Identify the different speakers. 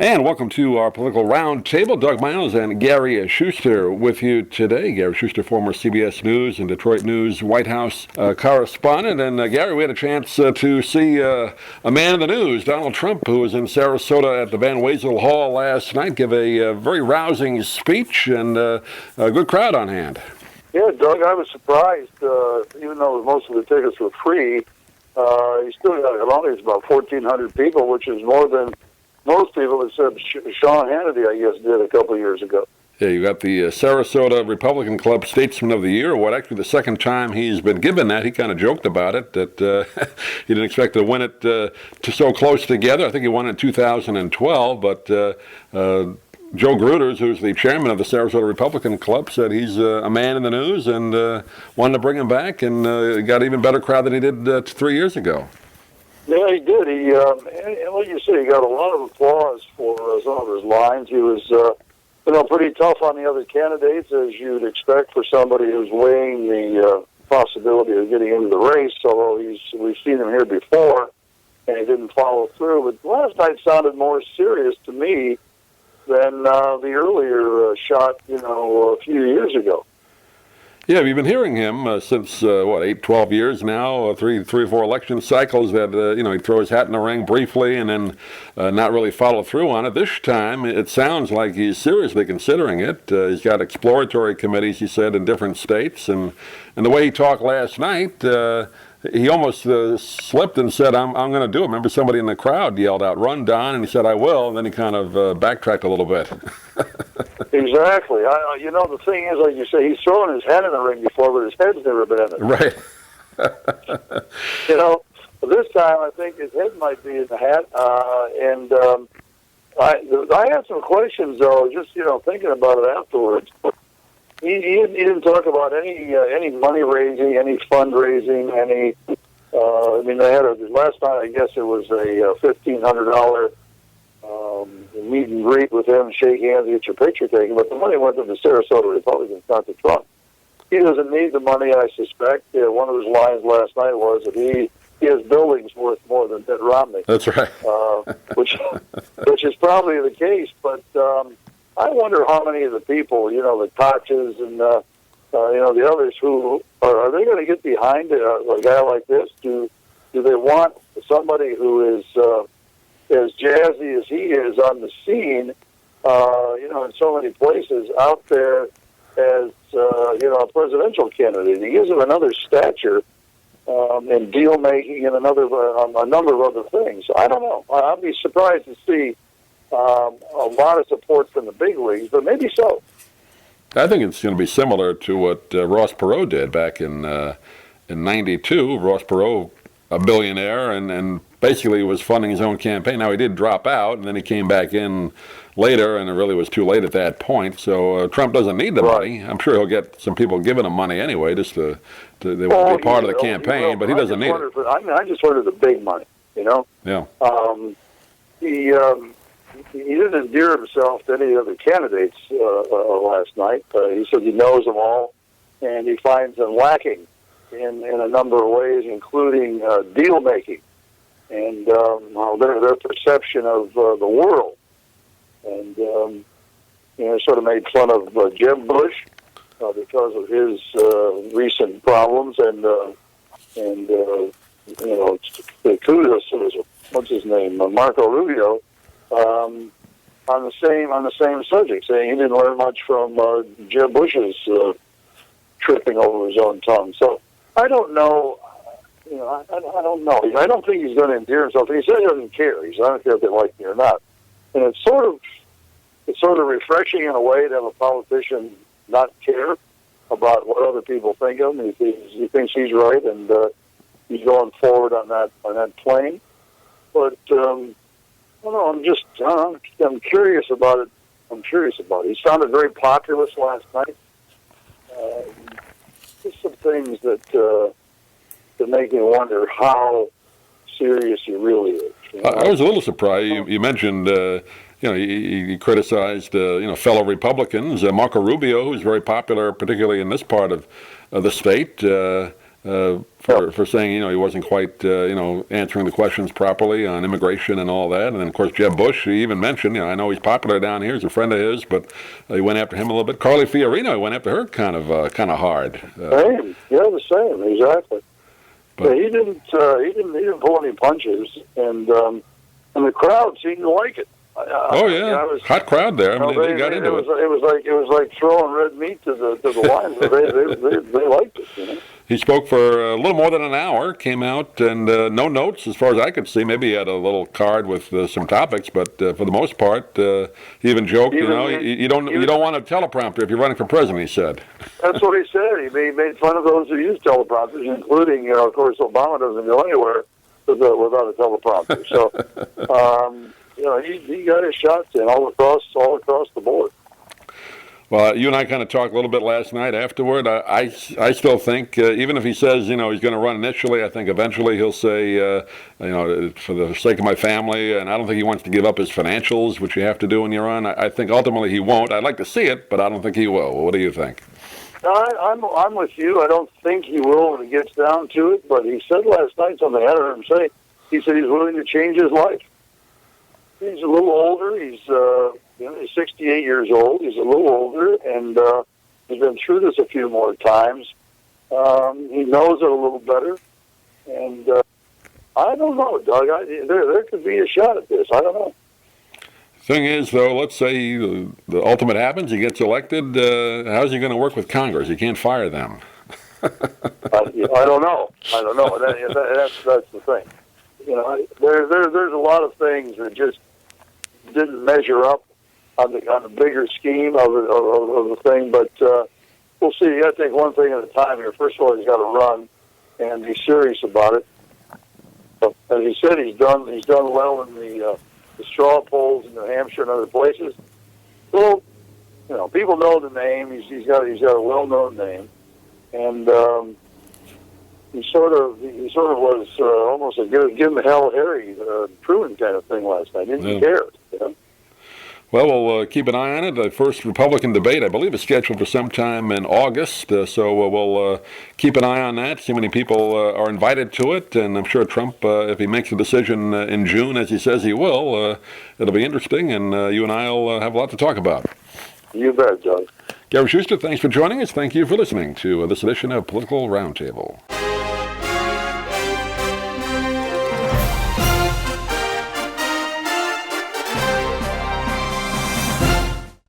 Speaker 1: And welcome to our political roundtable. Doug Miles and Gary Schuster with you today. Gary Schuster, former CBS News and Detroit News White House correspondent. And Gary, we had a chance to see a man in the news, Donald Trump, who was in Sarasota at the Van Wezel Hall last night, give a very rousing speech, and a good crowd on hand.
Speaker 2: Yeah, Doug, I was surprised. Even though most of the tickets were free, he still got an audience about 1,400 people, which is more than most people, except Sean Hannity, I guess, did a couple of years ago.
Speaker 1: Yeah, you got the Sarasota Republican Club Statesman of the Year Award. Actually, the second time he's been given that. He kind of joked about it, that he didn't expect to win it to so close together. I think he won in 2012, but Joe Gruters, who's the chairman of the Sarasota Republican Club, said he's a man in the news and wanted to bring him back, and got an even better crowd than he did 3 years ago.
Speaker 2: Yeah, he did. And like you say, he got a lot of applause for some of his lines. He was, pretty tough on the other candidates, as you'd expect for somebody who's weighing the possibility of getting into the race. Although we've seen him here before, and he didn't follow through. But last night sounded more serious to me than the earlier shot, a few years ago.
Speaker 1: Yeah, we've been hearing him since, 8, 12 years now, three or four election cycles that, he'd throw his hat in the ring briefly and then not really follow through on it. This time, it sounds like he's seriously considering it. He's got exploratory committees, he said, in different states. And the way he talked last night, he almost slipped and said, I'm going to do it. Remember, somebody in the crowd yelled out, "Run, Don," and he said, "I will." And then he kind of backtracked a little bit.
Speaker 2: Exactly. The thing is, like you say, he's thrown his head in the ring before, but his head's never been in it.
Speaker 1: Right.
Speaker 2: This time I think his head might be in the hat. I had some questions, though, just, thinking about it afterwards. He didn't talk about any money raising, any fundraising, any. They had last night. I guess it was a $1,500 meet and greet with him, shake hands, get your picture taken. But the money went to the Sarasota Republicans, not to Trump. He doesn't need the money, I suspect. One of his lines last night was that he has buildings worth more than Mitt Romney.
Speaker 1: That's right.
Speaker 2: Which is probably the case, but. I wonder how many of the people, the Koches and, the others who, are they going to get behind a guy like this? Do they want somebody who is as jazzy as he is on the scene, in so many places out there as, a presidential candidate? He gives him another stature in deal-making and a number of other things. I don't know. I'd be surprised to see a lot of support from the big leagues, but maybe so.
Speaker 1: I think it's going to be similar to what Ross Perot did back in '92. Ross Perot, a billionaire, and basically was funding his own campaign. Now, he did drop out, and then he came back in later, and it really was too late at that point. So Trump doesn't need the money. I'm sure he'll get some people giving him money anyway, just they won't be part of the campaign, but he doesn't need it.
Speaker 2: I just wanted the big money,
Speaker 1: Yeah.
Speaker 2: He didn't endear himself to any other candidates last night. He said he knows them all, and he finds them lacking in a number of ways, including deal-making and their perception of the world. And, sort of made fun of Jeb Bush because of his recent problems, and kudos to what's his name, Marco Rubio, on the same subject, saying he didn't learn much from Jeb Bush's tripping over his own tongue. So I don't know. I don't know. I don't think he's going to endear himself. He says he doesn't care. I don't care if they like me or not. And it's sort of refreshing in a way to have a politician not care about what other people think of him. He thinks he's right, and he's going forward on that plane. But I don't know. I'm curious about it. He sounded very populist last night. Just some things that make me wonder how serious he really is.
Speaker 1: I was a little surprised. You mentioned, he criticized, fellow Republicans. Marco Rubio, who's very popular, particularly in this part of the state. for saying, he wasn't quite, answering the questions properly on immigration and all that. And then, of course, Jeb Bush, he even mentioned, I know he's popular down here, he's a friend of his, but he went after him a little bit. Carly Fiorina, he went after her kind of hard.
Speaker 2: Same. Yeah, the same. Exactly. But he didn't pull any punches, and the crowd seemed to like it.
Speaker 1: Hot crowd there. They got into it.
Speaker 2: It was like throwing red meat to the lions. They liked it.
Speaker 1: He spoke for a little more than an hour. Came out and no notes as far as I could see. Maybe he had a little card with some topics, but for the most part, he even joked. You don't want a teleprompter if you're running for president. He said. That's
Speaker 2: what he said. He made fun of those who use teleprompters, including, of course, Obama doesn't go anywhere without a teleprompter. So. He got his shots in all across the board.
Speaker 1: Well, you and I kind of talked a little bit last night afterward. I still think, even if he says, he's going to run initially, I think eventually he'll say, for the sake of my family, and I don't think he wants to give up his financials, which you have to do when you run. I think ultimately he won't. I'd like to see it, but I don't think he will. What do you think?
Speaker 2: I'm with you. I don't think he will when it gets down to it, but he said last night something I heard him say. He said he's willing to change his life. He's a little older. He's 68 years old. He's a little older, and he's been through this a few more times. He knows it a little better, and I don't know, Doug. There could be a shot at this. I don't know.
Speaker 1: Thing is, though, let's say the ultimate happens. He gets elected. How's he going to work with Congress? He can't fire them.
Speaker 2: I don't know. That's the thing. There's a lot of things that just didn't measure up on the bigger scheme of the thing, but we'll see. You got to take one thing at a time here. First of all, he's got to run and be serious about it. As he said, he's done well in the straw polls in New Hampshire and other places. So, people know the name. He's got a well-known name, and he sort of was almost a give him hell Harry Truman kind of thing last night. Didn't care.
Speaker 1: Well, we'll keep an eye on it. The first Republican debate, I believe, is scheduled for sometime in August. So we'll keep an eye on that, see how many people are invited to it. And I'm sure Trump, if he makes a decision in June, as he says he will, it'll be interesting. And you and I will have a lot to talk about.
Speaker 2: You bet, Doug.
Speaker 1: Gary Schuster, thanks for joining us. Thank you for listening to this edition of Political Roundtable.